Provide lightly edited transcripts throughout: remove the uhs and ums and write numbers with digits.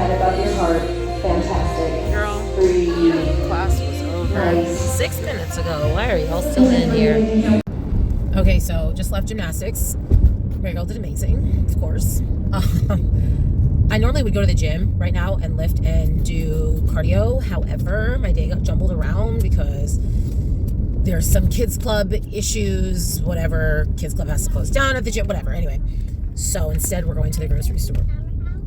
head above your heart. Fantastic. Girl, Breathe. class was over Nice. 6 minutes ago. Why are y'all still in here? Okay, so just left gymnastics. Mary Girl did amazing, of course. I normally would go to the gym right now and lift and do cardio. However, my day got jumbled around because there's some kids club issues, whatever. Kids club has to close down at the gym, whatever. Anyway, so instead we're going to the grocery store.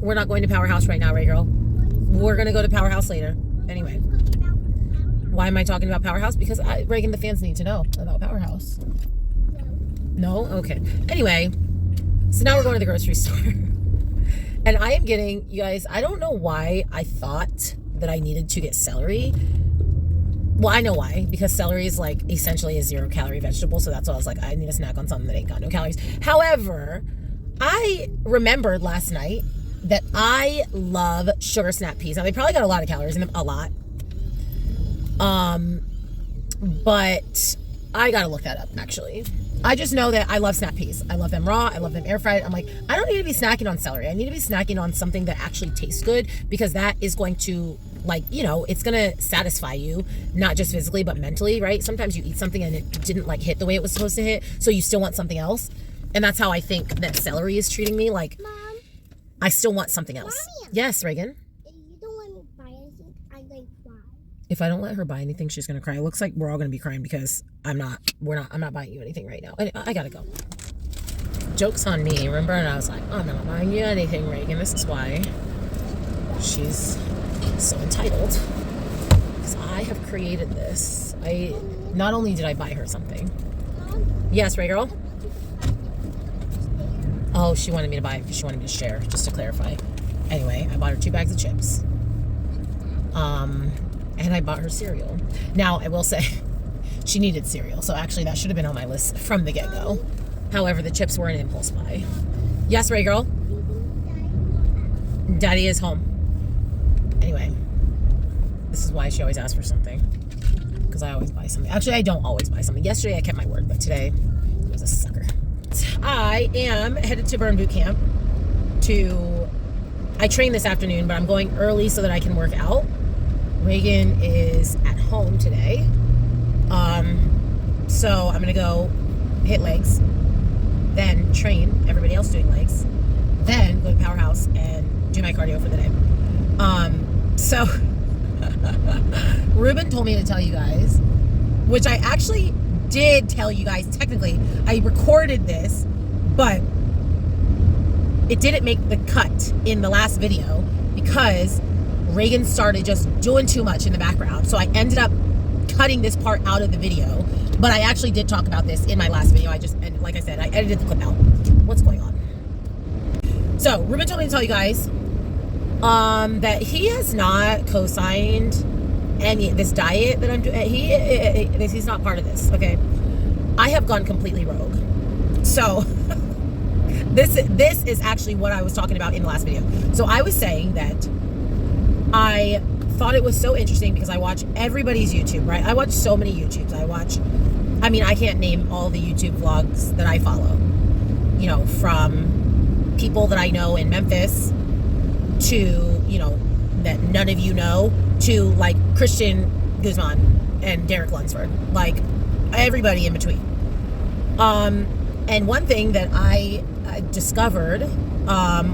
We're not going to Powerhouse right now, right, girl? We're going to go to Powerhouse later. Anyway, why am I talking about Powerhouse? Because Reagan, the fans need to know about Powerhouse. No? Okay. Anyway, so now we're going to the grocery store. And I am getting, you guys, I don't know why I thought that I needed to get celery. Well, I know why, because celery is like essentially a 0-calorie vegetable. So that's why I was like, I need a snack on something that ain't got no calories. However, I remembered last night that I love sugar snap peas. Now they probably got a lot of calories in them, a lot. But I gotta look that up actually. I just know that I love snap peas. I love them raw. I love them air fried. I'm like, I don't need to be snacking on celery. I need to be snacking on something that actually tastes good, because that is going to, like, you know, it's going to satisfy you, not just physically, but mentally, right? Sometimes you eat something and it didn't like hit the way it was supposed to hit. So you still want something else. And that's how I think that celery is treating me. Like, Mom, I still want something else. Mommy, yes, Reagan. If you don't want me to buy anything, I like cry. If I don't let her buy anything, she's gonna cry. It looks like we're all gonna be crying because I'm not buying you anything right now. I gotta go. Joke's on me, remember? And I was like, I'm not buying you anything, Reagan. This is why she's so entitled. Because I have created this. Not only did I buy her something. Yes, Ray girl? Oh, she wanted me to buy it because she wanted me to share, just to clarify. Anyway, I bought her 2 bags of chips. And I bought her cereal. Now, I will say, she needed cereal. So actually, that should have been on my list from the get-go. However, the chips were an impulse buy. Yes, Ray girl? Daddy is home. Anyway, this is why she always asks for something. Because I always buy something. Actually, I don't always buy something. Yesterday, I kept my word, but today, it was a sucker. I am headed to Burn Boot Camp I train this afternoon, but I'm going early so that I can work out. Reagan is at home today. So I'm going to go hit legs, then train everybody else doing legs, then go to Powerhouse and do my cardio for the day. So Ruben told me to tell you guys, which I actually did tell you guys. Technically, I recorded this, but it didn't make the cut in the last video because Reagan started just doing too much in the background. So I ended up cutting this part out of the video, but I actually did talk about this in my last video. And like I said, I edited the clip out. What's going on? So Ruben told me to tell you guys that he has not co-signed this diet that I'm doing. He's not part of this. Okay, I have gone completely rogue. So this is actually what I was talking about in the last video. So I was saying that I thought it was so interesting because I watch everybody's YouTube, right? I watch so many YouTubes. I can't name all the YouTube vlogs that I follow. You know, from people that I know in Memphis to, you know, that none of you know, to like Christian Guzman and Derek Lunsford, like everybody in between. And one thing that I discovered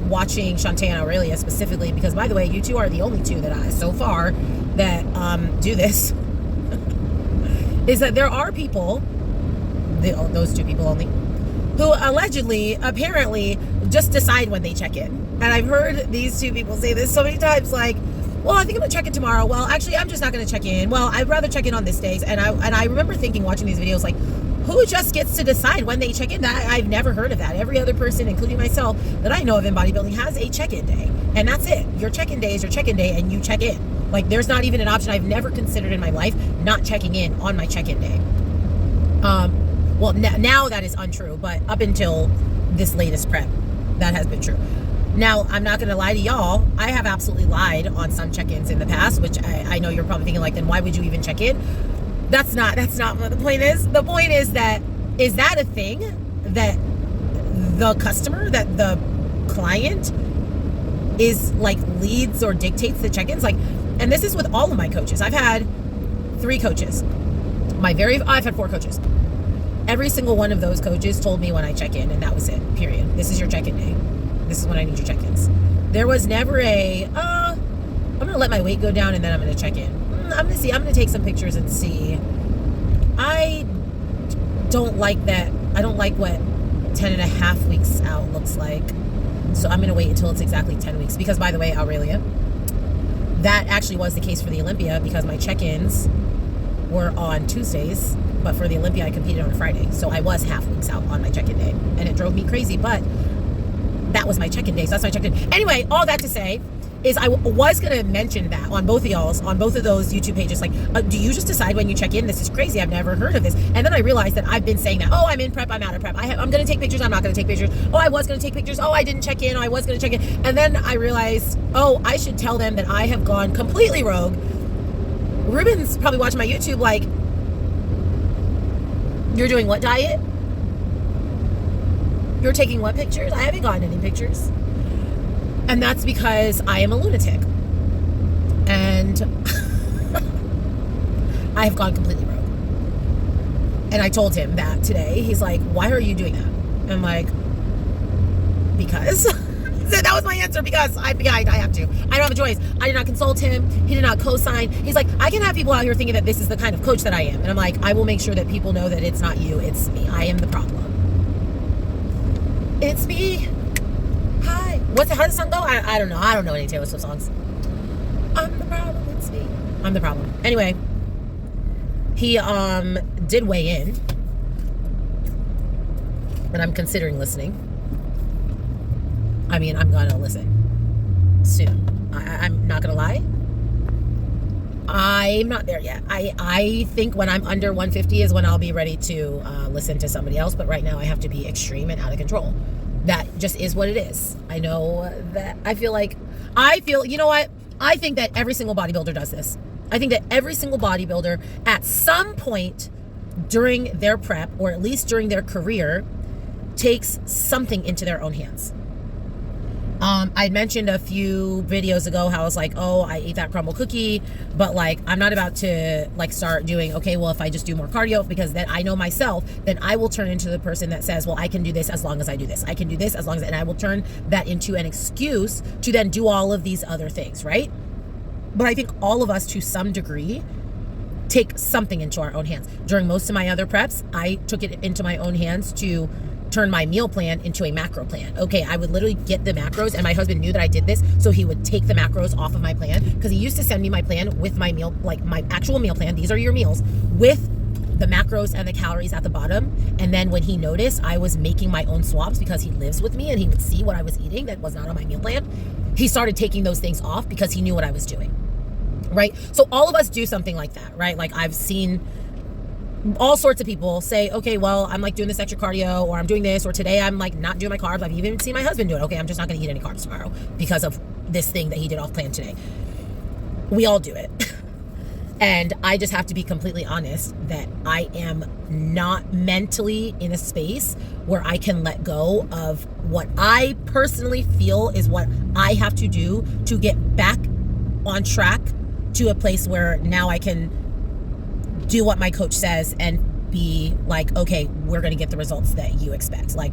watching Shantae and Aurelia specifically, because by the way, you two are the only two that so far that do this, is that there are people, those 2 people only, who apparently just decide when they check in. And I've heard these 2 people say this so many times, like, well, I think I'm gonna check in tomorrow. Well, actually, I'm just not gonna check in. Well, I'd rather check in on this days. And I remember thinking, watching these videos, like, who just gets to decide when they check in? I've never heard of that. Every other person, including myself, that I know of in bodybuilding has a check-in day. And that's it. Your check-in day is your check-in day, and you check in. Like, there's not even an option. I've never considered in my life not checking in on my check-in day. Well, now that is untrue, but up until this latest prep, that has been true. Now, I'm not going to lie to y'all. I have absolutely lied on some check-ins in the past, which I know you're probably thinking, like, then why would you even check in? That's not what the point is. The point is that a thing that the customer, that the client is like leads or dictates the check-ins. Like, and this is with all of my coaches. I've had 3 coaches. I've had 4 coaches. Every single one of those coaches told me when I check in, and that was it, period. This is your check-in day. This is when I need your check-ins. There was never I'm going to let my weight go down and then I'm going to check in. I'm going to take some pictures and see. I don't like that. I don't like what 10 and a half weeks out looks like. So I'm going to wait until it's exactly 10 weeks. Because, by the way, Aurelia, that actually was the case for the Olympia because my check-ins were on Tuesdays, but for the Olympia I competed on a Friday, so I was half weeks out on my check-in day, and it drove me crazy, but that was my check-in day, so that's my check-in. Anyway, all that to say is I was going to mention that on both of those YouTube pages, like, do you just decide when you check in? This is crazy, I've never heard of this. And then I realized that I've been saying that, I'm in prep, I'm out of prep, I'm going to take pictures, I'm not going to take pictures, I was going to take pictures, I didn't check in, I was going to check in. And then I realized, I should tell them that I have gone completely rogue. Ruben's probably watching my YouTube like, you're doing what diet? You're taking what pictures? I haven't gotten any pictures. And that's because I am a lunatic. And I have gone completely rogue. And I told him that today. He's like, why are you doing that? I'm like, because. So that was my answer, because I have to. I don't have a choice. I did not consult him. He did not co-sign. He's like, I can have people out here thinking that this is the kind of coach that I am. And I'm like, I will make sure that people know that it's not you, it's me. I am the problem. It's me. Hi. How does the song go? I don't know. I don't know any Taylor Swift songs. I'm the problem. It's me. I'm the problem. Anyway, he did weigh in. And I'm considering listening. I mean, I'm gonna listen soon. I'm not gonna lie. I'm not there yet. I think when I'm under 150 is when I'll be ready to listen to somebody else. But right now I have to be extreme and out of control. That just is what it is. I know that you know what? I think that every single bodybuilder does this. I think that every single bodybuilder at some point during their prep, or at least during their career, takes something into their own hands. I mentioned a few videos ago how I was like, I ate that crumble cookie, but like, I'm not about to like start doing, if I just do more cardio, because then I know myself, then I will turn into the person that says, I can do this as long as I do this. I can do this as long as, and I will turn that into an excuse to then do all of these other things, right? But I think all of us to some degree take something into our own hands. During most of my other preps, I took it into my own hands to turn my meal plan into a macro plan. I would literally get the macros, and my husband knew that I did this, so he would take the macros off of my plan, because he used to send me my plan with my meal, like my actual meal plan. These are your meals with the macros and the calories at the bottom. And then when he noticed I was making my own swaps, because he lives with me and he would see what I was eating that was not on my meal plan, he started taking those things off because he knew what I was doing, right? So all of us do something like that, right? Like, I've seen all sorts of people say, I'm like doing this extra cardio, or I'm doing this, or today I'm like not doing my carbs. I've even seen my husband do it. I'm just not going to eat any carbs tomorrow because of this thing that he did off plan today. We all do it. And I just have to be completely honest that I am not mentally in a space where I can let go of what I personally feel is what I have to do to get back on track to a place where now I can do what my coach says and be like, we're going to get the results that you expect. Like,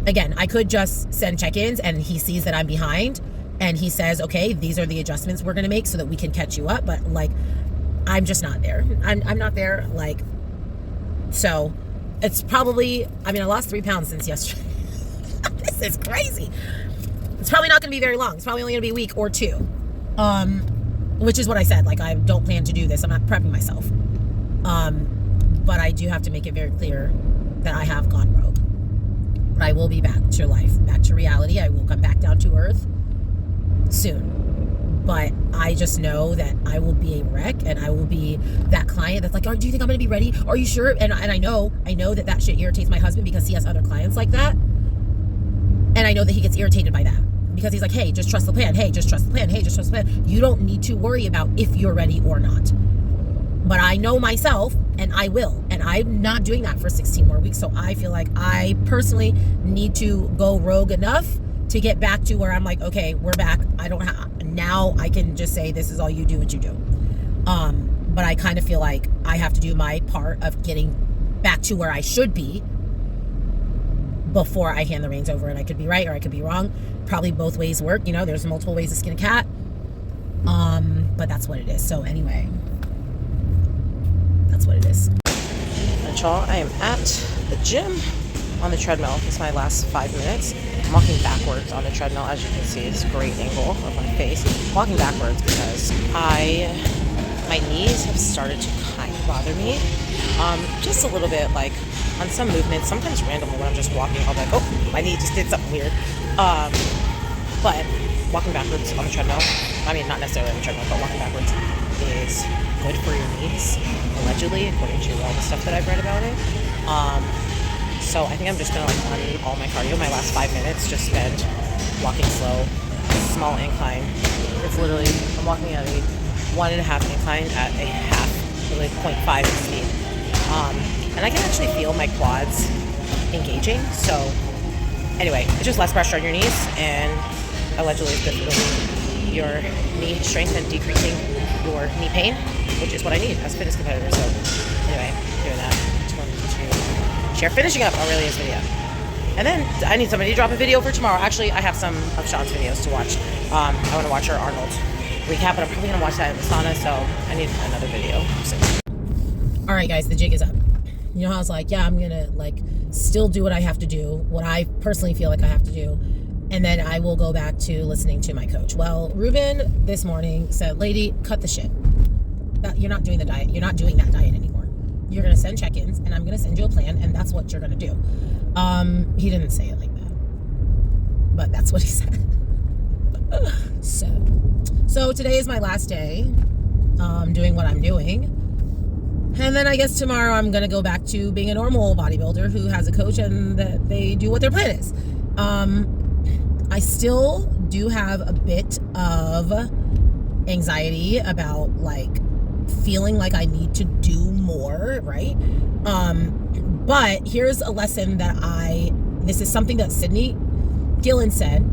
again, I could just send check-ins and he sees that I'm behind and he says, these are the adjustments we're going to make so that we can catch you up. But like, I'm just not there. I'm not there. Like, so it's probably, I lost 3 pounds since yesterday. This is crazy. It's probably not going to be very long. It's probably only going to be a week or 2. Which is what I said. Like, I don't plan to do this. I'm not prepping myself. But I do have to make it very clear that I have gone rogue. But I will be back to life, back to reality. I will come back down to earth soon. But I just know that I will be a wreck, and I will be that client that's like, do you think I'm going to be ready? Are you sure? And I know that shit irritates my husband because he has other clients like that. And I know that he gets irritated by that because he's like, hey, just trust the plan. Hey, just trust the plan. Hey, just trust the plan. You don't need to worry about if you're ready or not. But I know myself, and I will. And I'm not doing that for 16 more weeks. So I feel like I personally need to go rogue enough to get back to where I'm like, okay, we're back. Now I can just say, this is all you do, what you do. But I kind of feel like I have to do my part of getting back to where I should be before I hand the reins over. And I could be right or I could be wrong. Probably both ways work. There's multiple ways to skin a cat. But that's what it is. So anyway, that's what it is. And y'all, I am at the gym on the treadmill. This is my last 5 minutes. I'm walking backwards on the treadmill. As you can see, it's a great angle of my face. I'm walking backwards because my knees have started to kind of bother me. Just a little bit, like on some movements, sometimes randomly when I'm just walking, I'll be like, oh, my knee just did something weird. But walking backwards on the treadmill, not necessarily on the treadmill, but walking backwards is good for your knees, allegedly, according to all the stuff that I've read about it. So I think I'm just gonna run all my cardio, my last 5 minutes, just spend walking slow, small incline. It's literally, I'm walking at a 1.5 incline at a half, like 0.5 speed. And I can actually feel my quads engaging. So anyway, it's just less pressure on your knees, and allegedly it's good for your knee strength and decreasing your knee pain, which is what I need as a fitness competitor. So anyway, doing that. Just wanted to share, finishing up Aurelia's video. And then I need somebody to drop a video for tomorrow. Actually, I have some of Sean's videos to watch. I want to watch her Arnold recap, but I'm probably going to watch that in the sauna, so I need another video. So. All right, guys, the jig is up. How I was like, yeah, I'm going to still do what I have to do, what I personally feel like I have to do, and then I will go back to listening to my coach. Well, Ruben this morning said, lady, cut the shit. You're not doing the diet. You're not doing that diet anymore. You're going to send check-ins, and I'm going to send you a plan, and that's what you're going to do. He didn't say it like that, but that's what he said. So today is my last day doing what I'm doing. And then I guess tomorrow I'm going to go back to being a normal bodybuilder who has a coach and that they do what their plan is. I still do have a bit of anxiety about feeling like I need to do more, right? But here's a lesson that this is something that Sydney Gillen said.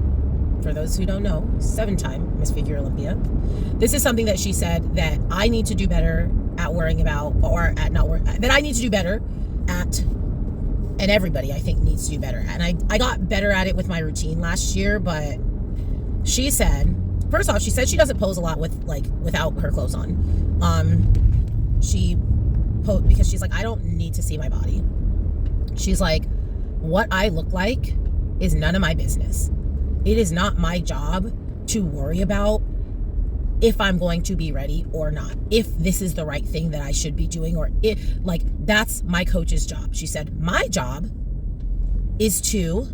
For those who don't know, 7-time Miss Figure Olympia. This is something that she said that I need to do better at worrying about, or at not worrying, that I need to do better at, and everybody I think needs to do better at. And I got better at it with my routine last year, but she said, first off, she said she doesn't pose a lot without her clothes on. Because she's like, I don't need to see my body. She's like, what I look like is none of my business. It is not my job to worry about if I'm going to be ready or not, if this is the right thing that I should be doing, or that's my coach's job. She said, my job is to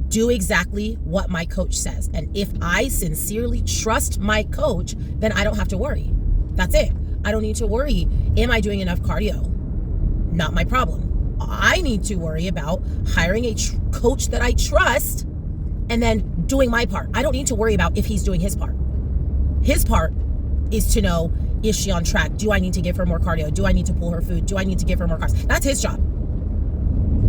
do exactly what my coach says. And if I sincerely trust my coach, then I don't have to worry. That's it. I don't need to worry. Am I doing enough cardio? Not my problem. I need to worry about hiring a coach that I trust and then doing my part. I don't need to worry about if he's doing his part. His part is to know, is she on track? Do I need to give her more cardio? Do I need to pull her food? Do I need to give her more carbs? That's his job.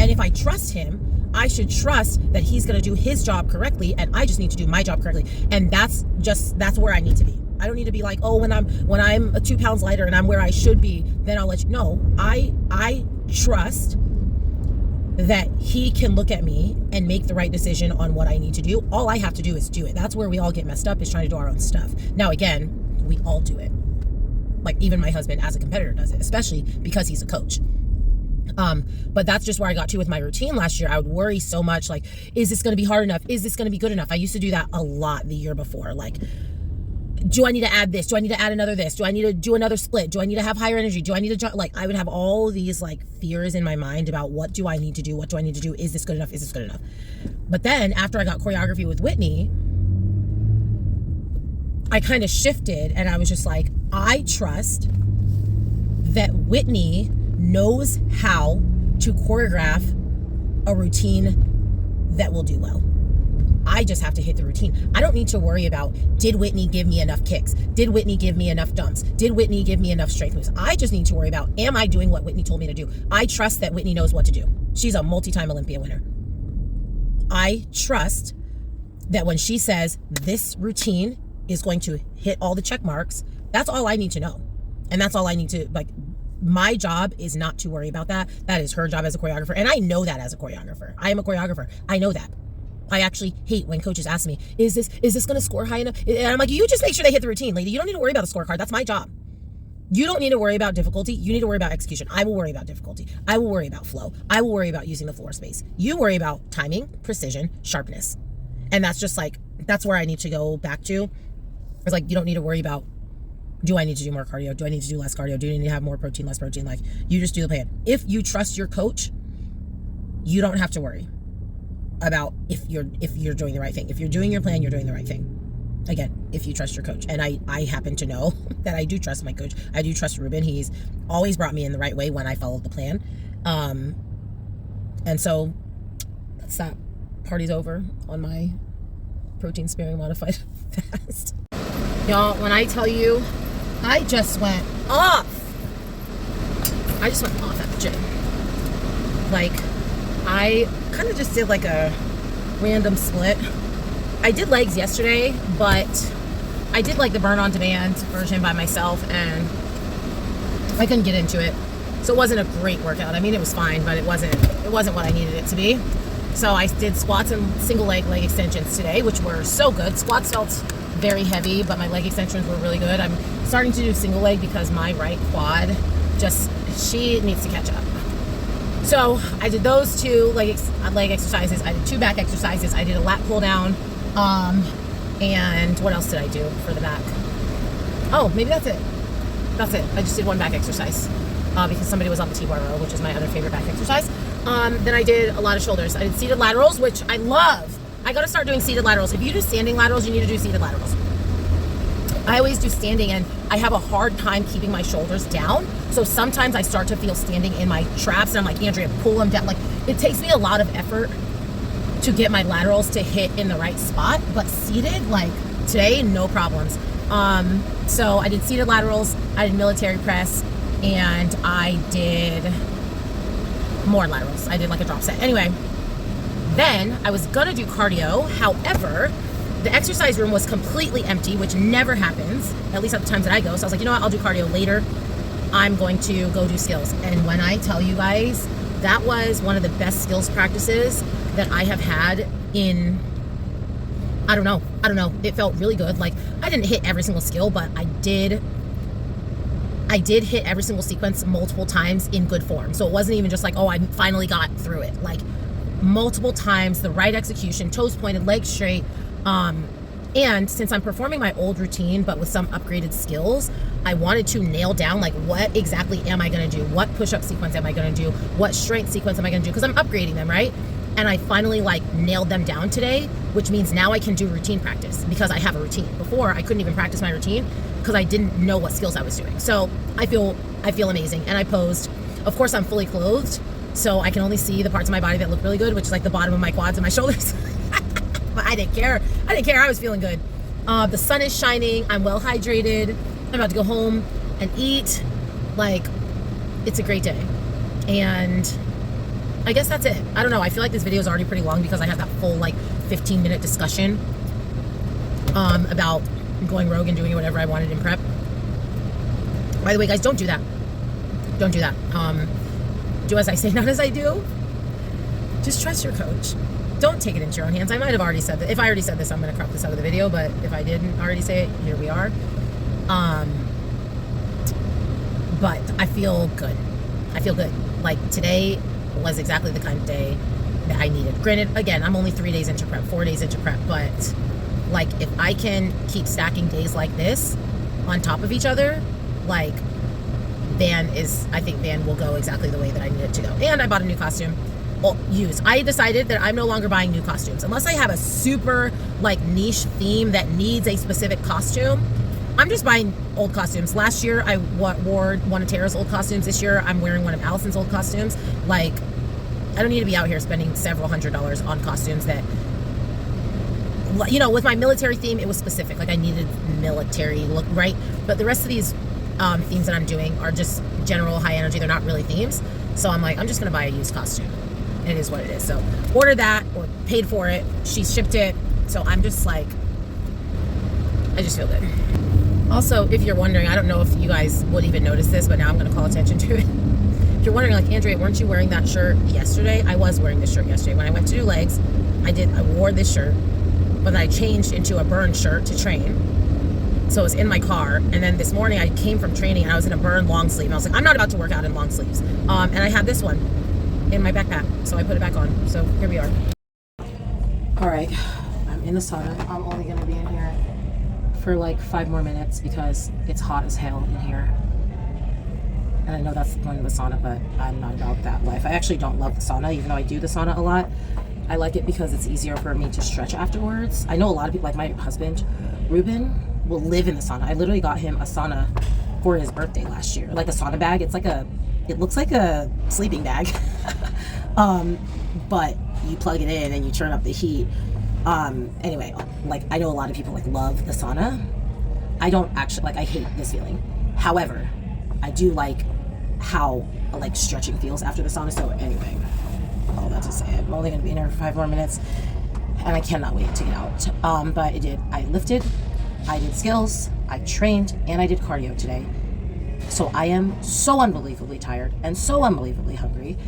And if I trust him, I should trust that he's going to do his job correctly, and I just need to do my job correctly. And that's where I need to be. I don't need to be like, oh, when I'm 2 pounds lighter and I'm where I should be, then I'll let you know. I trust that he can look at me and make the right decision on what I need to do. All I have to do is do it. That's where we all get messed up, is trying to do our own stuff. Now, again, we all do it. Even my husband as a competitor does it, especially because he's a coach. But that's just where I got to with my routine last year. I would worry so much, is this going to be hard enough? Is this going to be good enough? I used to do that a lot the year before. Do I need to add this? Do I need to add another this? Do I need to do another split? Do I need to have higher energy? Do I need to I would have all these fears in my mind about what do I need to do? What do I need to do? Is this good enough? Is this good enough? But then after I got choreography with Whitney, I kind of shifted, and I was just like, I trust that Whitney knows how to choreograph a routine that will do well. I just have to hit the routine. I don't need to worry about, did Whitney give me enough kicks? Did Whitney give me enough dumps? Did Whitney give me enough strength moves? I just need to worry about, am I doing what Whitney told me to do? I trust that Whitney knows what to do. She's a multi-time Olympia winner. I trust that when she says this routine is going to hit all the check marks, that's all I need to know. And that's all I need to, like, my job is not to worry about that. That is her job as a choreographer. And I know that as a choreographer. I am a choreographer. I know that. I actually hate when coaches ask me, is this going to score high enough? And I'm like, you just make sure they hit the routine, lady. You don't need to worry about the scorecard. That's my job. You don't need to worry about difficulty. You need to worry about execution. I will worry about difficulty. I will worry about flow. I will worry about using the floor space. You worry about timing, precision, sharpness. And that's just like, that's where I need to go back to. It's like, you don't need to worry about, do I need to do more cardio? Do I need to do less cardio? Do I need to have more protein, less protein? Like, you just do the plan. If you trust your coach, you don't have to worry about if you're doing the right thing. If you're doing your plan, you're doing the right thing. Again, if you trust your coach. And I happen to know that I do trust my coach. I do trust Ruben. He's always brought me in the right way when I followed the plan. And so that's that. Party's over on my protein sparing modified fast. Y'all, when I tell you, I just went off. I just went off at the gym. Like, I kind of just did like a random split. I did legs yesterday, but I did like the burn on demand version by myself, and I couldn't get into it. So it wasn't a great workout. I mean, it was fine, but it wasn't what I needed it to be. So I did squats and single leg extensions today, which were so good. Squats felt very heavy, but my leg extensions were really good. I'm starting to do single leg because my right quad she needs to catch up. So I did those two leg exercises. I did 2 back exercises. I did a lat pull down. And what else did I do for the back? Oh, maybe that's it. That's it. I just did 1 back exercise because somebody was on the T-bar row, which is my other favorite back exercise. Then I did a lot of shoulders. I did seated laterals, which I love. I got to start doing seated laterals. If you do standing laterals, you need to do seated laterals. I always do standing, and I have a hard time keeping my shoulders down. So sometimes I start to feel standing in my traps, and I'm like, Andrea, pull them down. Like, it takes me a lot of effort to get my laterals to hit in the right spot, but seated, like today, no problems. So I did seated laterals, I did military press, and I did more laterals. I did like a drop set. Anyway, then I was gonna do cardio. However, the exercise room was completely empty, which never happens, at least at the times that I go. So I was like, you know what, I'll do cardio later. I'm going to go do skills. And when I tell you guys, that was one of the best skills practices that I have had in, I don't know. It felt really good. Like, I didn't hit every single skill, but I did hit every single sequence multiple times in good form. So it wasn't even just like, oh, I finally got through it. Like, multiple times, the right execution, toes pointed, legs straight. And since I'm performing my old routine, but with some upgraded skills, I wanted to nail down, like, what exactly am I going to do? What push-up sequence am I going to do? What strength sequence am I going to do? Because I'm upgrading them, right? And I finally, like, nailed them down today, which means now I can do routine practice because I have a routine. Before, I couldn't even practice my routine because I didn't know what skills I was doing. So I feel amazing. And I posed. Of course, I'm fully clothed, so I can only see the parts of my body that look really good, which is like the bottom of my quads and my shoulders. But I didn't care. I was feeling good. The sun is shining. I'm well hydrated. I'm about to go home and eat. Like, it's a great day. And I guess that's it. I don't know. I feel like this video is already pretty long because I had that full, like, 15-minute discussion about going rogue and doing whatever I wanted in prep. By the way, guys, don't do that. Don't do that. Do as I say, not as I do. Just trust your coach. Don't take it into your own hands. I might have already said that. If I already said this, I'm going to crop this out of the video. But if I didn't already say it, here we are. But I feel good. I feel good. Like, today was exactly the kind of day that I needed. Granted, again, I'm only 3 days into prep, 4 days into prep. But, like, if I can keep stacking days like this on top of each other, like, I think Van will go exactly the way that I need it to go. And I bought a new costume. Well, I decided that I'm no longer buying new costumes. Unless I have a super, like, niche theme that needs a specific costume, I'm just buying old costumes. Last year, I wore one of Tara's old costumes. This year, I'm wearing one of Allison's old costumes. Like, I don't need to be out here spending several $100s on costumes that, you know, with my military theme, it was specific. Like, I needed military look, right? But the rest of these themes that I'm doing are just general high energy. They're not really themes. So I'm like, I'm just going to buy a used costume. It is what it is. So ordered that, or paid for it. She shipped it. So I'm just like, I just feel good. Also, if you're wondering, I don't know if you guys would even notice this, but now I'm going to call attention to it. If you're wondering, like, Andrea, weren't you wearing that shirt yesterday? I was wearing this shirt yesterday. When I went to do legs, I wore this shirt, but then I changed into a burn shirt to train. So it was in my car. And then this morning I came from training and I was in a burn long sleeve. And I was like, I'm not about to work out in long sleeves. And I had this one in my backpack. So I put it back on. So here we are. All right. I'm in the sauna. I'm only going to be in here for like 5 more minutes because it's hot as hell in here. And I know that's the point of the sauna, but I'm not about that life. I actually don't love the sauna, even though I do the sauna a lot. I like it because it's easier for me to stretch afterwards. I know a lot of people, like my husband, Ruben, will live in the sauna. I literally got him a sauna for his birthday last year. Like a sauna bag. It looks like a sleeping bag. But you plug it in and you turn up the heat. Anyway, like I know a lot of people like love the sauna. I don't actually, like I hate this feeling. However, I do like how like stretching feels after the sauna. So anyway, all that to say, I'm only going to be in here for 5 more minutes and I cannot wait to get out. But I lifted, I did skills, I trained, and I did cardio today. So I am so unbelievably tired and so unbelievably hungry.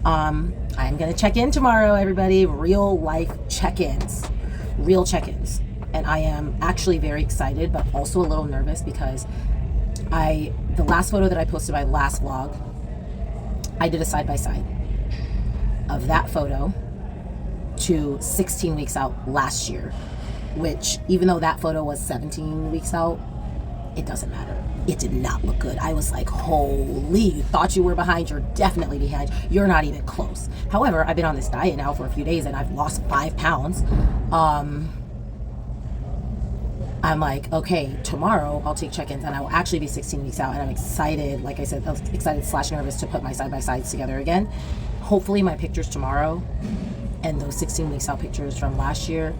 I'm going to check in tomorrow, everybody. Real life check-ins. Real check-ins. And I am actually very excited, but also a little nervous because the last photo that I posted, my last vlog, I did a side-by-side of that photo to 16 weeks out last year, which even though that photo was 17 weeks out, it doesn't matter. It did not look good. I was like, holy, you thought you were behind, you're definitely behind. You're not even close. However, I've been on this diet now for a few days and I've lost 5 pounds. I'm like, okay, tomorrow I'll take check-ins and I will actually be 16 weeks out and I'm excited, like I said, excited / nervous to put my side-by-sides together again. Hopefully my pictures tomorrow and those 16 weeks out pictures from last year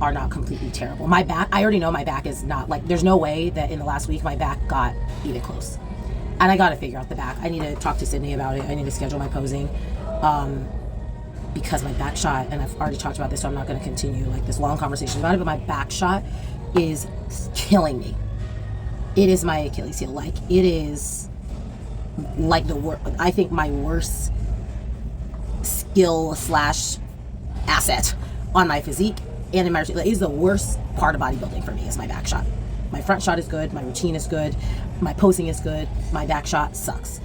are not completely terrible. My back, I already know my back is not like, there's no way that in the last week my back got even close. And I got to figure out the back. I need to talk to Sydney about it. I need to schedule my posing because my back shot, and I've already talked about this, so I'm not going to continue like this long conversation about it, but my back shot is killing me. It is my Achilles heel. Like it is like I think my worst skill / asset on my physique and in my routine. It is the worst part of bodybuilding for me is my back shot. My front shot is good, my routine is good, my posing is good, my back shot sucks.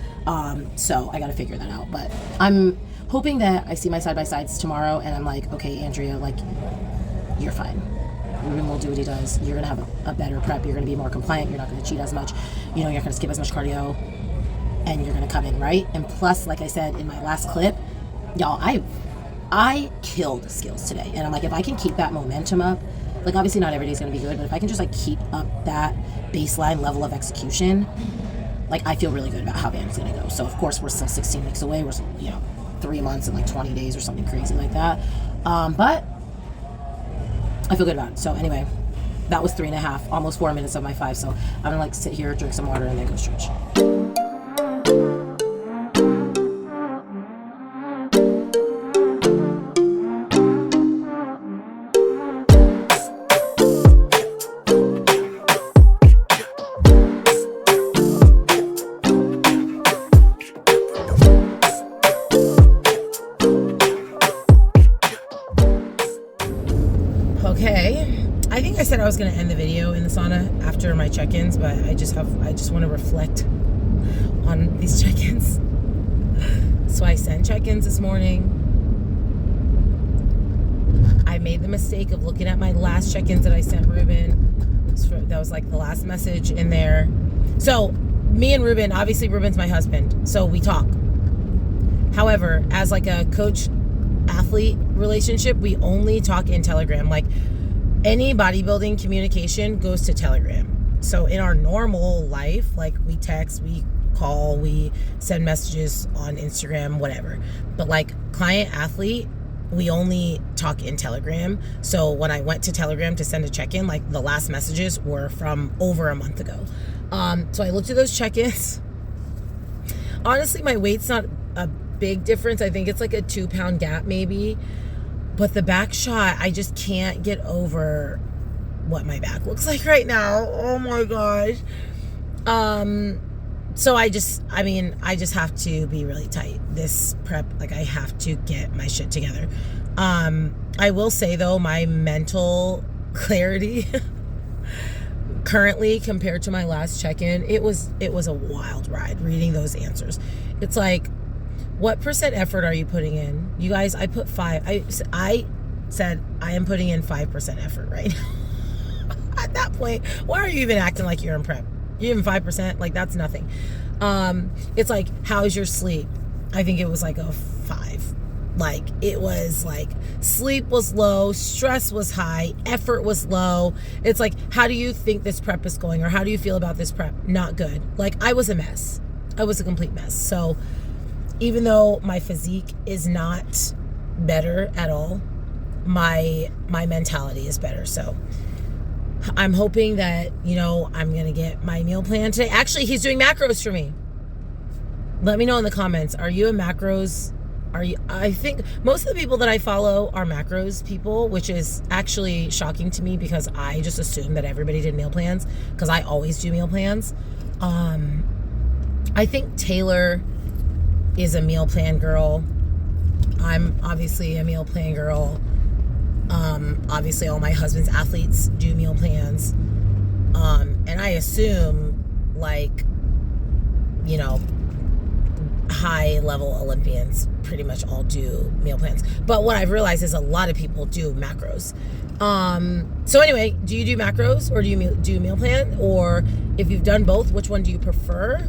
So I got to figure that out. But I'm hoping that I see my side-by-sides tomorrow and I'm like, okay, Andrea, like you're fine. Ruben will do what he does. You're gonna have a better prep. You're gonna be more compliant. You're not gonna cheat as much. You're not gonna skip as much cardio, and you're gonna come in right. And plus, like I said in my last clip, y'all, I killed skills today, and I'm like, if I can keep that momentum up, like obviously not every day's gonna be good, but if I can just like keep up that baseline level of execution, like I feel really good about how Van's gonna go. So of course we're still 16 weeks away. We're still, 3 months and like 20 days or something crazy like that. But I feel good about it. So anyway, that was 3.5, almost 4 minutes of my 5. So I'm gonna like sit here, drink some water, and then go stretch. Okay, I think I said I was going to end the video in the sauna after my check-ins, but I just want to reflect on these check-ins. So I sent check-ins this morning. I made the mistake of looking at my last check-ins that I sent Ruben. That was like the last message in there. So me and Ruben, obviously Ruben's my husband, so we talk. However, as like a coach athlete relationship, we only talk in Telegram. Like any bodybuilding communication goes to Telegram. So in our normal life, like we text, we call, we send messages on Instagram, whatever. But like client athlete, we only talk in Telegram. So when I went to Telegram to send a check-in, like the last messages were from over a month ago. So I looked at those check-ins. Honestly, my weight's not a big difference. I think it's like a 2-pound gap maybe. But the back shot, I just can't get over what my back looks like right now. Oh my gosh. So I just have to be really tight. This prep, like, I have to get my shit together. I will say though, my mental clarity currently compared to my last check-in, it was a wild ride reading those answers. It's like, what percent effort are you putting in? You guys, I put 5. I said I am putting in 5% effort right now. At that point, why are you even acting like you're in prep? You're even 5%, like that's nothing. It's like, how's your sleep? I think it was like a 5. Like, it was like, sleep was low, stress was high, effort was low. It's like, how do you think this prep is going? Or how do you feel about this prep? Not good. Like, I was a mess. I was a complete mess. So even though my physique is not better at all, my mentality is better. So I'm hoping that, I'm going to get my meal plan today. Actually, he's doing macros for me. Let me know in the comments. Are you a macros? I think most of the people that I follow are macros people, which is actually shocking to me because I just assumed that everybody did meal plans because I always do meal plans. I think Taylor is a meal plan girl. I'm obviously a meal plan girl. Obviously all my husband's athletes do meal plans. And I assume, like, high level Olympians pretty much all do meal plans. But what I've realized is a lot of people do macros. So anyway, do you do macros or do you do meal plan? Or if you've done both, which one do you prefer?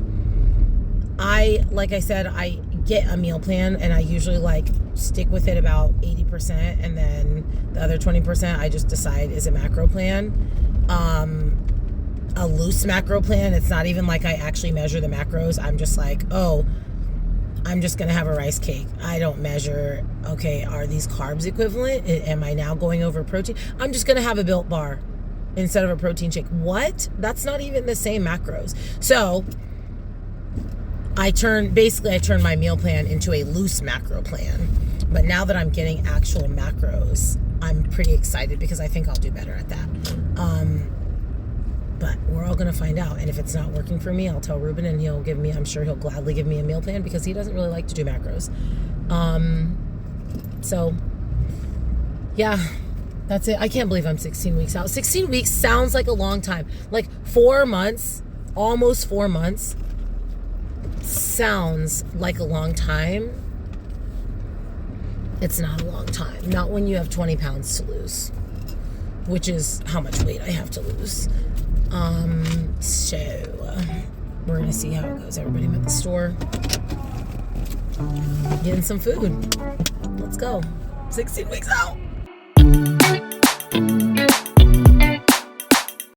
Like I said, I get a meal plan and I usually stick with it about 80%, and then the other 20% I just decide is a macro plan. A loose macro plan, it's not even like I actually measure the macros. I'm just like, oh, I'm just gonna have a rice cake. I don't measure, okay, are these carbs equivalent? Am I now going over protein? I'm just gonna have a Built bar instead of a protein shake. What? That's not even the same macros. So I turned my meal plan into a loose macro plan. But now that I'm getting actual macros, I'm pretty excited because I think I'll do better at that. But we're all going to find out. And if it's not working for me, I'll tell Ruben and I'm sure he'll gladly give me a meal plan because he doesn't really like to do macros. So yeah, that's it. I can't believe I'm 16 weeks out. 16 weeks sounds like a long time. Like 4 months, almost 4 months sounds like a long time. It's not a long time. Not when you have 20 pounds to lose, which is how much weight I have to lose. So we're gonna see how it goes. Everybody at the store getting some food. Let's go. 16 weeks out.